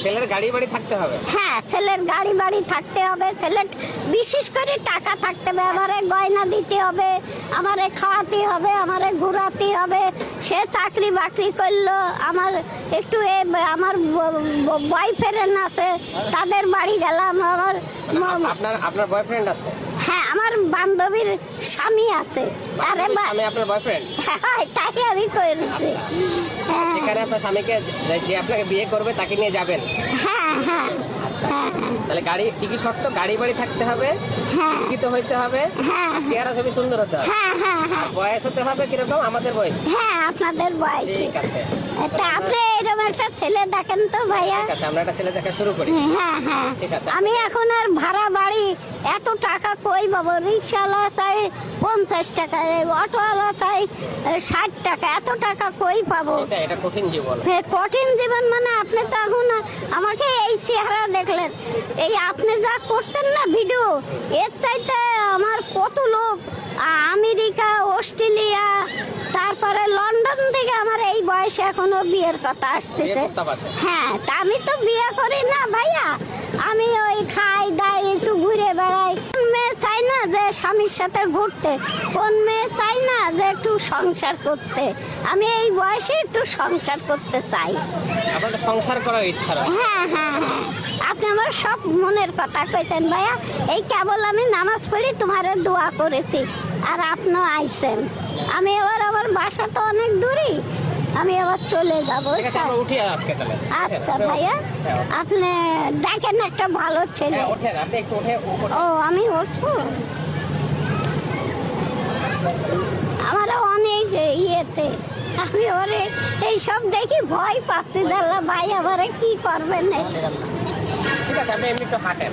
ছেলের গাড়ি বাড়ি থাকতে হবে। হ্যাঁ, ছেলের গাড়ি বাড়ি থাকতে হবে, ছেলের বিশেষ করে টাকা থাকতে হবে, আমারে গয়না দিতে হবে, আমারে খাওয়াতে হবে, আমারে ঘুরাতে হবে। সে চাকরি বাকরি করলো, আমার একটু আমার বয়ফ্রেন্ড আছে, তাদের বাড়ি গেলাম। আমার আপনার বয়ফ্রেন্ড আছে? হ্যাঁ, আমার বান্ধবীর স্বামী আছে। আরে আমি আপনার বয়ফ্রেন্ড? হ্যাঁ, তাই আমি করেছি। হ্যাঁ সেখানে আপনার স্বামীকে যে আপনাকে বিয়ে করবে তাকে নিয়ে যাবেন? হ্যাঁ হ্যাঁ হ্যাঁ। তাহলে গাড়ি কি কি শর্ত? গাড়ি বাড়ি থাকতে হবে, শিক্ষিত হইতে হবে, চেহারা ছবি সুন্দর হতে হবে, হ্যাঁ হ্যাঁ হ্যাঁ। বয়স হতে হবে কিরকম? আমাদের বয়স। হ্যাঁ, আপনাদের বয়স। ঠিক আছে, তা আপনি এরকম একটা ছেলে দেখেন তো ভাইয়া। ঠিক আছে, আমরা একটা ছেলে দেখা শুরু করি। হ্যাঁ হ্যাঁ, ঠিক আছে। আমি এখন আর ভাড়া বাড়ি এত টাকা কই পাবো? রিক্সাওয়ালা চাই 50 টাকা, অটোওয়ালা চাই 60 টাকা, এত টাকা কই পাবো? এটা কঠিন জীবন। কঠিন জীবন মানে আপনি তো এখন আমাকে এই চেহারা দেখলেন, এই আপনি যা করছেন না ভিডিও, এর চাইতে আমার কত লোক আমেরিকা, অস্ট্রেলিয়া, তারপরে লন্ডন থেকে আমার এই বয়সে এখনো বিয়ের কথা আসতেছে। হ্যাঁ, তা আমি তো বিয়ে করি না ভাইয়া, আমি ওই খাই দাই একটু ঘুরে বেড়াই। কোন মেয়ে চাই না যে স্বামীর সাথে ঘুরতে? কোন মেয়ে চাই না যে একটু সংসার করতে? আমি এই বয়সে একটু সংসার করতে চাই। আপনার সংসার করার ইচ্ছা? হ্যাঁ হ্যাঁ হ্যাঁ, আপনি আমার সব মনের কথা কইতেন ভাইয়া। এই কেবল আমি নামাজ পড়ি, তোমারে দোয়া করেছি, আর আপনিও আইছেন। আমি এবার আমার বাসা তো অনেক দূরই, আমি আবার চলে যাবো। আচ্ছা ভাইয়া, আপনি দেখেন একটা ভালো ছেলে। ও, আমি উঠবো? আমারও অনেক ইয়েতে, আমি ওরে এইসব দেখি ভয় পাচ্ছি। দাদা ভাই, আমারে কি করবেন? ঠিক আছে, আপনি এমনি একটু হাঁটেন।